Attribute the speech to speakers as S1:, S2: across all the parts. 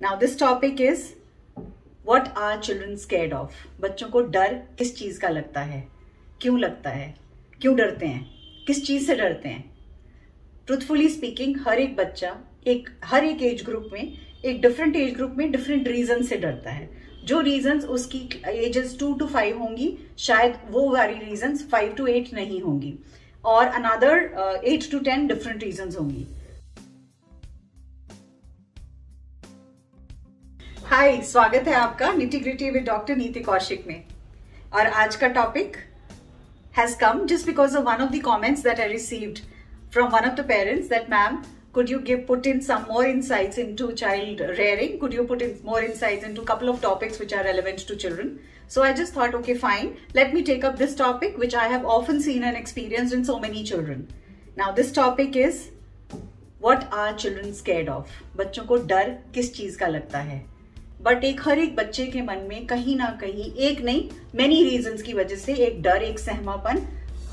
S1: Now this topic is what are children scared of? बच्चों को डर किस चीज का लगता है, क्यों लगता है, क्यों डरते हैं, किस चीज से डरते हैं? ट्रूथफुली स्पीकिंग, हर एक बच्चा हर एक एज ग्रुप में, एक डिफरेंट एज ग्रुप में डिफरेंट रीजन से डरता है. जो रीजंस उसकी एजेस 2 to 5 होंगी, शायद वो वाली रीजंस 5 to 8 नहीं होंगी, और अनदर 8 to 10 डिफरेंट रीजंस होंगी. हाय, स्वागत है आपका निटी ग्रिटी विद डॉक्टर नीति कौशिक में. और आज का topic has come just because of one of the comments that I received from one of the parents that ma'am, could you put in some more insights into child rearing? Could you put in more insights into a couple of topics which are relevant to children? So I just thought, okay, fine, let me take up this topic which I have often seen and experienced in so many children. Now this topic is what are children scared of? बच्चों को डर किस चीज का लगता है? But हर एक बच्चे के मन में कहीं ना कहीं, एक नहीं many reasons की वजह से एक डर, एक सहमापन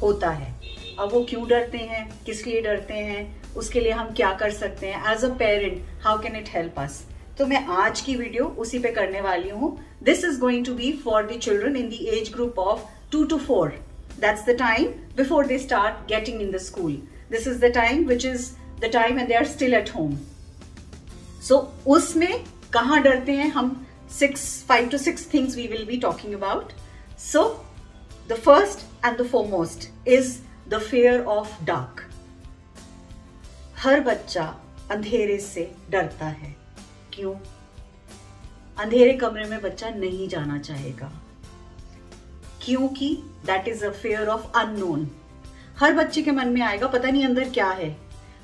S1: होता है. अब वो क्यों डरते हैं, किस लिए डरते हैं, उसके लिए हम क्या कर सकते हैं as a parent, how can it help us? तो मैं आज की वीडियो उसी पे करने वाली हूँ. This is going to be for the children in the age group of 2 to 4. That's the time before they start getting in the school. This is the time which is the time and they are still at home. So उसमें कहाँ डरते हैं हम? 5 to 6 things we will be talking about. So the first and the foremost is the fear of dark. हर बच्चा अंधेरे से डरता है. क्यों? अंधेरे कमरे में बच्चा नहीं जाना चाहेगा, क्योंकि that is a fear of unknown. हर बच्चे के मन में आएगा पता नहीं अंदर क्या है.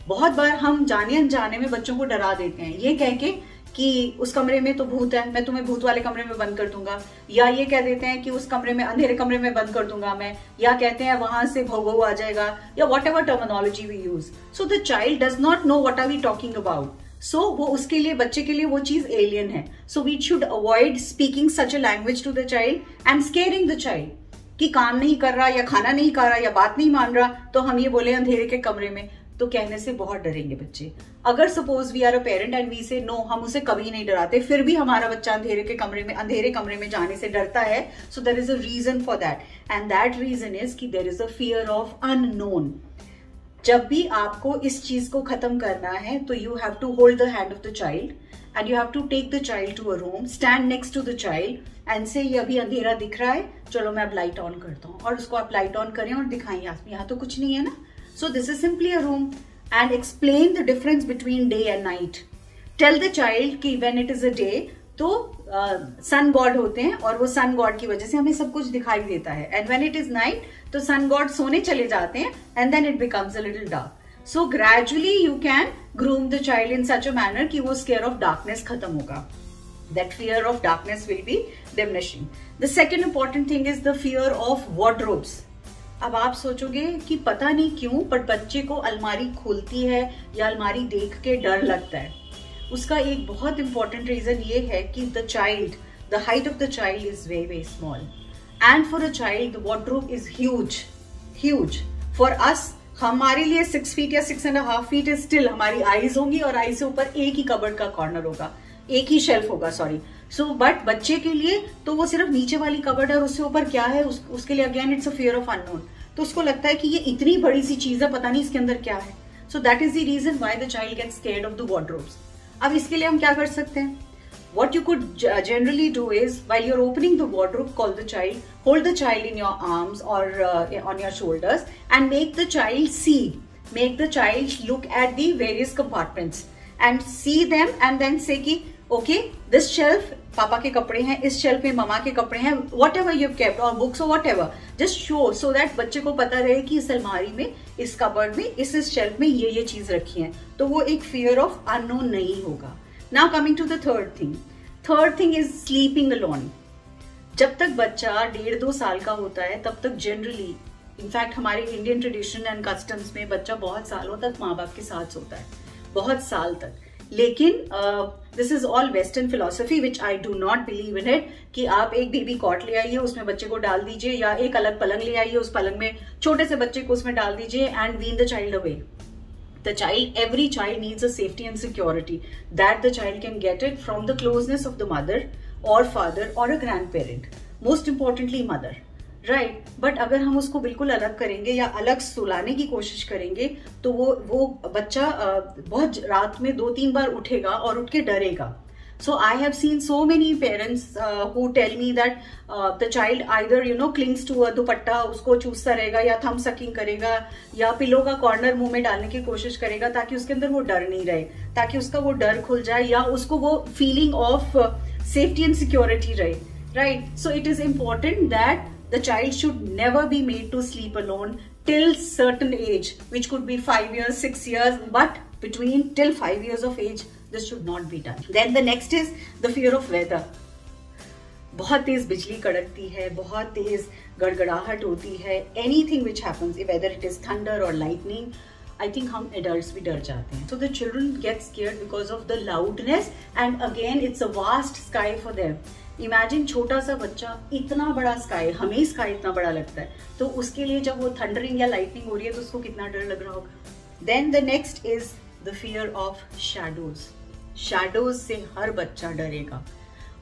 S1: बहुत बार हम जाने अनजाने में बच्चों को डरा देते हैं, ये कह के कि उस कमरे में तो भूत है, मैं तुम्हें भूत वाले कमरे में बंद कर दूंगा, या ये कह देते हैं कि उस कमरे में, अंधेरे कमरे में बंद कर दूंगा मैं, या कहते हैं वहां से भौ आ जाएगा, या whatever terminology we use. So the child does not know what are we talking about. So वो उसके लिए, बच्चे के लिए वो चीज एलियन है. So we should avoid speaking such a language to the child and scaring the child कि काम नहीं कर रहा, या खाना नहीं खा रहा, या बात नहीं मान रहा, तो हम ये बोले अंधेरे के कमरे में, तो कहने से बहुत डरेंगे बच्चे. अगर suppose we are a parent and we say no, हम उसे कभी नहीं डराते, फिर भी हमारा बच्चा अंधेरे कमरे में जाने से डरता है, so there is a reason for that, and that reason is कि there is a fear of unknown. जब भी आपको इस चीज को खत्म करना है, तो you have to hold the hand of the child and you have to take the child to a room, stand next to the child and say, ये अभी अंधेरा दिख रहा है, चलो मैं अब लाइट ऑन करता हूँ, और उसको आप लाइट ऑन करें और दिखाएं यहाँ तो कुछ नहीं है ना. So this is simply a room, and explain the difference between day and night. Tell the child कि when it is a day, तो sun god होते हैं, और वो sun god की वजह से हमें सब कुछ दिखाई देता है, and when it is night, तो sun god सोने चले जाते हैं, and then it becomes a little dark. So gradually you can groom the child in such a manner कि वो scare of darkness खत्म होगा. That fear of darkness will be diminishing. The second important thing is the fear of wardrobes. अब आप सोचोगे कि पता नहीं क्यों, पर बच्चे को अलमारी खुलती है या अलमारी देख के डर लगता है. उसका एक बहुत इंपॉर्टेंट रीजन ये है कि the height of the child is very very small, and for a child the wardrobe is huge. For us, हमारे लिए 6 feet या 6.5 feet इज स्टिल, हमारी आईज होंगी, और आई से ऊपर एक ही कबर्ड का कॉर्नर होगा, एक ही शेल्फ होगा, सॉरी. सो बट बच्चे के लिए तो वो सिर्फ नीचे वाली कबर्ड है, और उससे ऊपर क्या है, उसके लिए again it's a fear of unknown. तो उसको लगता है कि ये इतनी बड़ी सी चीज है, पता नहीं इसके अंदर क्या है. So that is the reason why the child gets scared of the wardrobes. अब इसके लिए हम क्या कर सकते हैं? What you could generally do is, while you're opening the wardrobe, call the child, hold the child in your arms or on your shoulders, and make the child look at the various compartments and see them, and then say कि okay, this shelf पापा के कपड़े हैं, इस shelf में mama के कपड़े हैं, वट एवर यू केप्ट, और बुक्स और what ever, just show, so that बच्चे को पता रहे कि इस अलमारी में, इस कबर्ड में, इस शेल्फ में ये चीज रखी है. तो वो एक फियर ऑफ अननोन नहीं होगा. Now coming to the third thing is sleeping alone. जब तक बच्चा 1.5-2 साल का होता है, तब तक जनरली, इनफैक्ट हमारे इंडियन ट्रेडिशन एंड कस्टम्स में बच्चा बहुत सालों तक माँ बाप के साथ सोता है, बहुत साल तक. लेकिन this is all western philosophy which I do not believe in it, कि आप एक बेबी कॉट ले आइए, उसमें बच्चे को डाल दीजिए, या एक अलग पलंग ले आइए, उस पलंग में छोटे से बच्चे को उसमें डाल दीजिए, and wean the child away. The child, every child needs a safety and security that the child can get it from the closeness of the mother or father or a grandparent. Most importantly, mother, right? But अगर हम उसको बिल्कुल अलग करेंगे या अलग सुलाने की कोशिश करेंगे तो वो बच्चा बहुत रात में 2-3 बार उठेगा और उठ के डरेगा. So I have seen so many parents who tell me that the child either clings to a दुपट्टा, उसको चूसता रहेगा या थम सकिंग करेगा या पिलो का कॉर्नर मुंह में डालने की कोशिश करेगा ताकि उसके अंदर वो डर नहीं रहे, ताकि उसका वो डर खुल जाए या उसको वो feeling of safety and security रहे, right? So it is important that the child should never be made to sleep alone till certain age, which could be 5 years, 6 years, but between till 5 years of age, this should not be done. Then the next is the fear of weather. बहुत तेज बिजली कड़कती है, बहुत तेज गड़गड़ाहट होती है. Anything which happens, whether it is thunder or lightning, I think हम adults भी डर जाते हैं. So the children get scared because of the loudness, and again it's a vast sky for them. Imagine छोटा सा बच्चा, इतना बड़ा स्काई, हमें स्काई इतना बड़ा लगता है, तो उसके लिए जब वो थंडरिंग या लाइटनिंग हो रही है तो उसको कितना डर लग रहा होगा. Then the next is the fear of shadows. Shadows से हर बच्चा डरेगा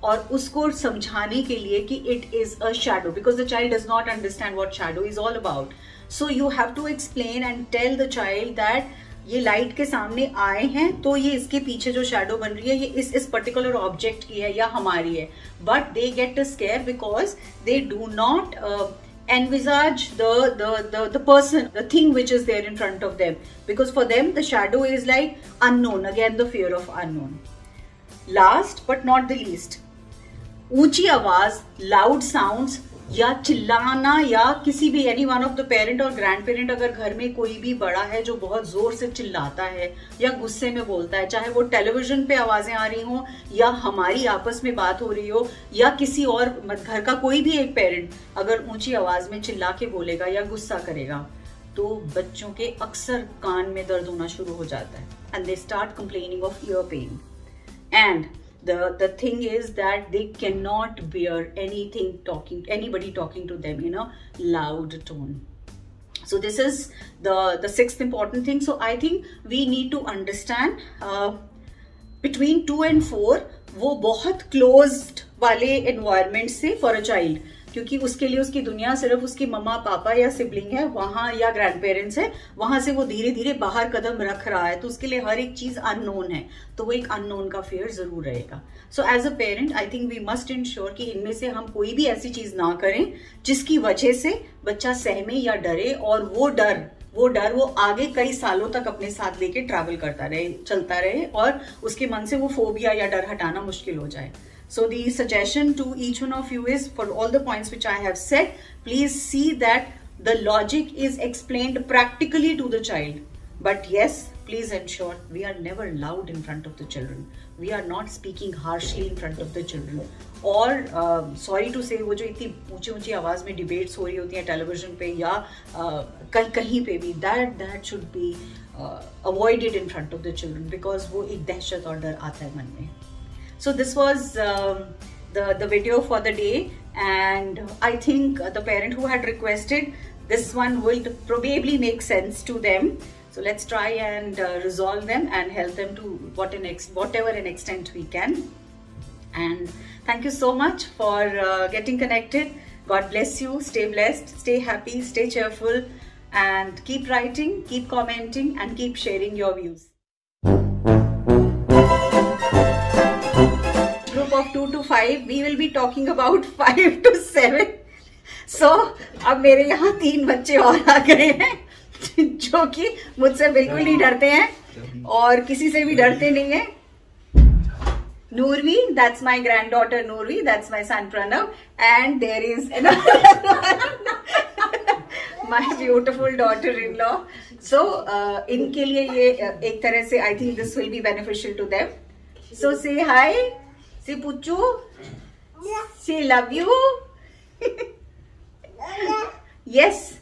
S1: और उसको समझाने के लिए कि it is a shadow, because the child does not understand what shadow is all about. So you have to explain and tell the child that ये light के सामने आए हैं तो ये इसके पीछे जो शैडो बन रही है ये इस पर्टिकुलर ऑब्जेक्ट की है या हमारी है, but they get a square because they do not envisage the person, the thing which is there in front of them, because for them the shadow is like unknown. Again, the fear of unknown. Last but not the least, ऊंची आवाज, loud sounds या चिल्लाना या किसी भी any one of the parent और grand parent, अगर घर में कोई भी बड़ा है जो बहुत जोर से चिल्लाता है या गुस्से में बोलता है, चाहे वो टेलीविजन पे आवाजें आ रही हो या हमारी आपस में बात हो रही हो या किसी और घर का कोई भी एक पेरेंट अगर ऊंची आवाज में चिल्ला के बोलेगा या गुस्सा करेगा तो बच्चों के अक्सर कान में दर्द होना शुरू हो जाता है, and they start complaining of ear pain. And the thing is that they cannot bear anybody talking to them in a loud tone. So this is the sixth important thing. So I think we need to understand between 2 and 4 वो बहुत closed वाले environment से for a child, क्योंकि उसके लिए उसकी दुनिया सिर्फ उसकी मम्मा पापा या सिबलिंग है वहां या ग्रैंड पेरेंट्स है, वहां से वो धीरे धीरे बाहर कदम रख रहा है तो उसके लिए हर एक चीज अननोन है, तो वो एक अननोन का फियर जरूर रहेगा. So as a parent I think we must ensure कि इनमें से हम कोई भी ऐसी चीज ना करें जिसकी वजह से बच्चा सहमे या डरे और वो डर वो आगे कई सालों तक अपने साथ लेके ट्रैवल करता रहे, चलता रहे और उसके मन से वो फोबिया या डर हटाना मुश्किल हो जाए. So the suggestion to each one of you is, for all the points which I have said, please see that the logic is explained practically to the child. But yes, please ensure we are never loud in front of the children. We are not speaking harshly in front of the children. और sorry to say वो जो इतनी ऊंची आवाज में debates हो रही होती हैं टेलीविजन पे या कहीं पे भी, that should be avoided in front of the children, because वो एक दहशत और डर आता है मन में. So this was the video for the day, and I think the parent who had requested this one will probably make sense to them. So let's try and resolve them and help them to whatever an extent we can. And thank you so much for getting connected. God bless you. Stay blessed, stay happy, stay cheerful, and keep writing, keep commenting, and keep sharing your views. Of 2 to 5, we will be talking about 5 to 7. So अब मेरे यहाँ 3 बच्चे और आ गए हैं जो कि मुझसे बिल्कुल नहीं डरते हैं और किसी से भी डरते नहीं है. Noorvi, that's my granddaughter Noorvi, that's my son Pranav, and there is my beautiful daughter-in-law. So इनके लिए ये एक तरह से I think this will be beneficial to them. So say hi. Say Puchu. Say love you. Yes.